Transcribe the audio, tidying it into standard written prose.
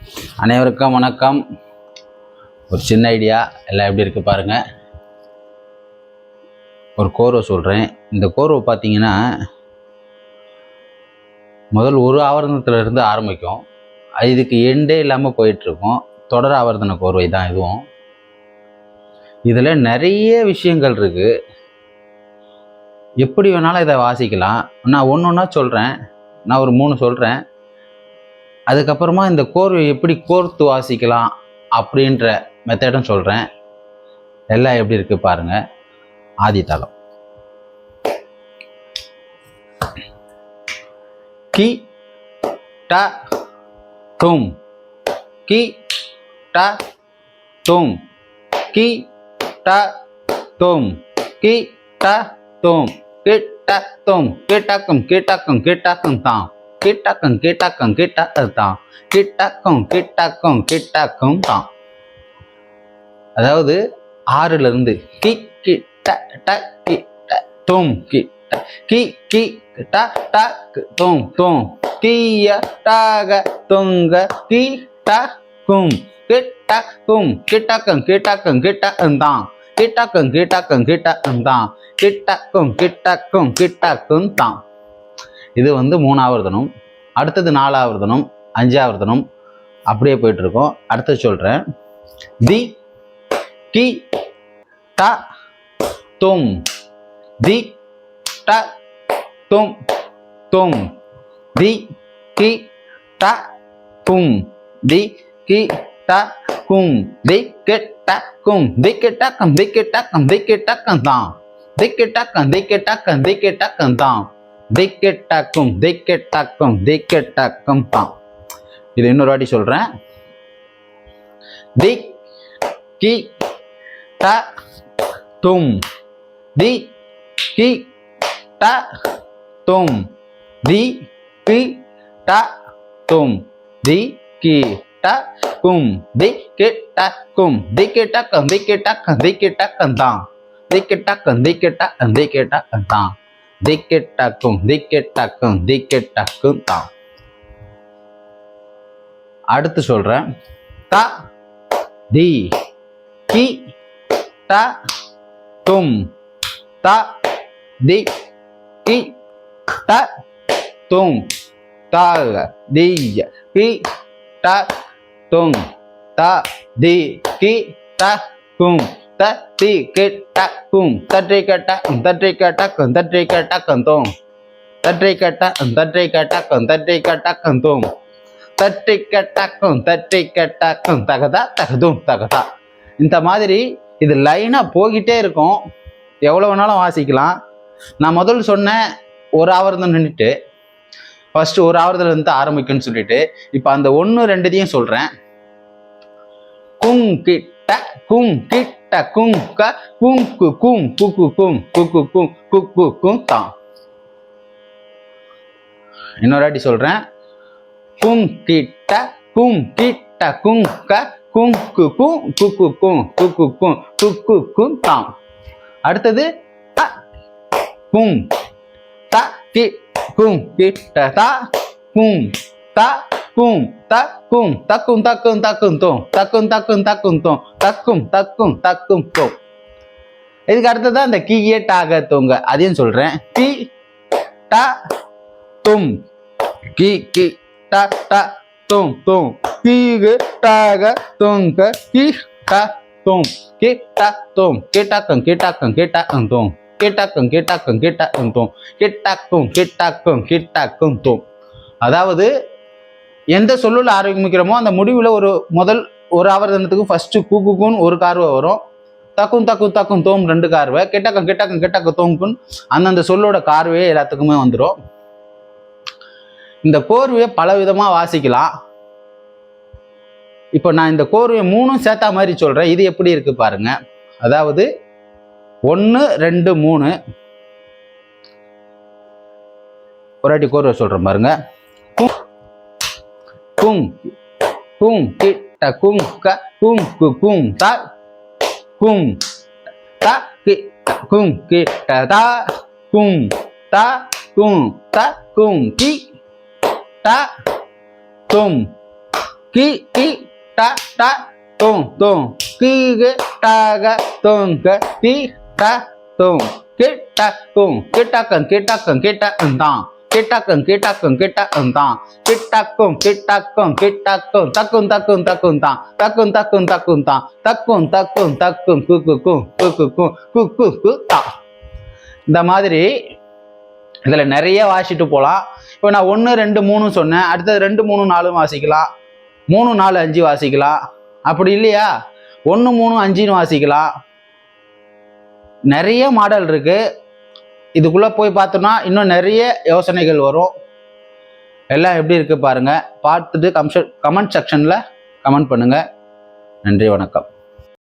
அனைவருக்கும் வணக்கம். ஒரு சின்ன ஐடியா, எல்லாம் எப்படி இருக்குது பாருங்கள். ஒரு கோர்வை சொல்கிறேன். இந்த கோர்வை பார்த்தீங்கன்னா முதல் ஒரு ஆவர்த்தனத்திலிருந்து ஆரம்பிக்கும். இதுக்கு எண்டே இல்லாமல் போயிட்டுருக்கும். தொடர் ஆவர்த்தன கோர்வை தான் இதுவும். இதில் நிறைய விஷயங்கள் இருக்குது. எப்படி வேணாலும் இதை வாசிக்கலாம். நான் ஒன்று ஒன்றா சொல்கிறேன். நான் ஒரு 3 சொல்கிறேன். அதுக்கப்புறமா இந்த கோர்வை எப்படி கோர்த்து வாசிக்கலாம் அப்படின்ற மெத்தடும் சொல்கிறேன். எல்லாம் எப்படி இருக்குது பாருங்கள். ஆதித்தாளம். கி ட தும், கி ட தும், கி ட தும், கி ட தும், கிட்டக்கும் கிட்டக்கும் கிட்டக்கும் கிட்டக்கும் தான், கிட்டக்கும் கிட்டக்கும் கிட்டத்தான், கிட்டக்கும் கிட்டக்கும் கிட்டக்கும் தான். அதாவது 6லிருந்து கி கிட்ட ட கிட்ட தும் கிட்ட கி கி ட ட தும் தும் கிய டாக துங்க கி ட கும் கிட்டக்கும் கிட்டக்கும் கிட்டக்கும் கிட்டக்கும் தான், கிட்டக்கும் கிட்டக்கும் கிட்டக்கும் தான், கிட்டக்கும் கிட்டக்கும் கிட்டக்கும் தான். இது 3ஆவர்த்தனம். அடுத்தது 4ஆவர்த்தனம், 5ஆவர்த்தனம், அப்படியே போயிட்டு இருக்கோம். அடுத்தது சொல்றேன். தி கி ட தும், தி ட தும் தும், தி கி ட கும், தி கி ட கும், தி கிட்ட கும், தி கிட்டக்கம் தி கிட்டக்கம் தி கிட்டக்கம் தான், தி கிட்டக்கம் தி கிட்டக்கம் தி கிட்டக்கம் தான், திக்கெட்டாக்கும் திக்கெட்டாக்கும் திக்கெட்டாக்கும் தான். இது இன்னொரு வாட்டி சொல்றேன். தி கி ட தும், தி கி ட தும், தி கி ட தும், தி கி ட கும், தி கிட்ட கும், தி கிட்டக்கம் தி கிட்டக்கம் தி கிட்டக்கம் தான், தி கிட்டக்கம் தி கிட்டக்கம் தி கிட்டக்கம் தான், திக்கெட்டாக்கும் திக்கெட்டாக்கும் திக்கெட்டாக்கும் தான். அடுத்து சொல்றேன். த தி கி ட தும், த தி கி ட தும், த தி கி ட தும், த தி கி ட கும், தட்டி கெட்டக்கும் தட்டி கெட்டக்கும் தட்டி கெட்டக்கும் தட்டி கெட்டக்கும் தோம், தட்டி கெட்டக்கும் தட்டி கெட்டக்கும் தட்டி கெட்டக்கும் தோம், தட்டி கெட்டக்கும் தட்டி கெட்டக்கும் தகதா தகதும் தகதா. இந்த மாதிரி இது லைனா போகிட்டே இருக்கும். எவ்வளவு வேணாலும் வாசிக்கலாம். நான் முதல் சொன்ன ஒரு ஆவர்த்தனம் நின்றுட்டு ஃபர்ஸ்ட் ஒரு ஆவர்த்தனம் இருந்து ஆரம்பிக்குன்னு சொல்லிட்டு இப்ப அந்த 1 2 சொல்றேன். குங் கிட்ட குங் கிட்ட கும் க கும் கு கும் குக்கு கும் குக்கு கும் குக்கு கும் தான். இன்னொரு வாட்டி சொல்றேன். கும் கிட்ட கும் கிட்ட கும் க கும் கு கும் குக்கு கும் குக்கு கும் குக்கு கும் தான். அடுத்தது த கும் த கி கும் கிட்ட த கும் த கும் தக்கும் தக்கும் தக்கும் தக்கும் தோம், தக்கும் தக்கும் தக்கும் தோம், தக்கும் தக்கும் தக்கும் தோம். இதுக்கு அடுத்ததான் இந்த கீயே டாக தோங்க, அதையும் சொல்றேன். கி ட தும், கி கி ட ட தும் தும், கீ டாக தோங்க கி ட தும், கி ட தும், கிட்டக்கும் கிட்டக்கும் கிட்டக்கும் தோம், கிட்டக்கும் கிட்டக்கும் கிட்டக்கும் தோம், கிட்டக்கும் கிட்டக்கும் கிட்டக்கும் தோம். அதாவது எந்த சொல்லுல ஆரம்பிக்கிறோமோ அந்த முடிவுல முதல் ஒரு ஆவர்த்தனத்துக்கு ஃபர்ஸ்ட் கூக்குன்னு ஒரு கார்வை வரும். தக்கும் தக்கும் தக்கும் தோம் 2 கார்வை, கிட்டக்கம் கிட்டக்கம் கிட்டக்க தோம்குன் அந்தந்த சொல்லோட கார்வையே எல்லாத்துக்குமே வந்துடும். இந்த கோர்வையை பல விதமா வாசிக்கலாம். இப்போ நான் இந்த கோர்வையை 3 சேர்த்தா மாதிரி சொல்றேன். இது எப்படி இருக்கு பாருங்க. அதாவது 1 2 3 ஒரு வாட்டி கோர்வை சொல்றேன் பாருங்க. கும் கும் கிட்ட கும் க கும் கு கும் த கும் த கி கும் கிட்ட த கும் த கும் த கும் கி ட தும் கி கி ட ட தும் தும் கீகு டாக துங்க கி ட தும் கிட்டக்கும் கிட்டக்கும் கிட்டக்கும் கிட்டந்தான் கிட்டக்கும் கிட்டக்கும் கிட்டந்தான் கிட்டக்கும் கிட்டக்கும் கிட்டக்கும் தக்கும் தக்கும் தக்கும் தான் தக்கும் தக்கும் தக்கும் தான் தக்கும் தக்கும் தக்கும் குக்கும் குக்கும் குக்கு குத்தா. இந்த மாதிரி இதுல நிறைய வாசிட்டு போகலாம். இப்போ நான் 1 2 3 சொன்னேன், அடுத்தது 2 3 4 வாசிக்கலாம், 3 4 5 வாசிக்கலாம். அப்படி இல்லையா 1 3 5ன்னு வாசிக்கலாம். நிறைய மாடல் இருக்கு. இதுக்குள்ள போய் பார்த்தோம்னா இன்னும் நிறைய யோசனைகள் வரும். எல்லாம் எப்படி இருக்கு பாருங்க. பார்த்துட்டு கமெண்ட் செக்ஷன்ல கமெண்ட் பண்ணுங்க. நன்றி, வணக்கம்.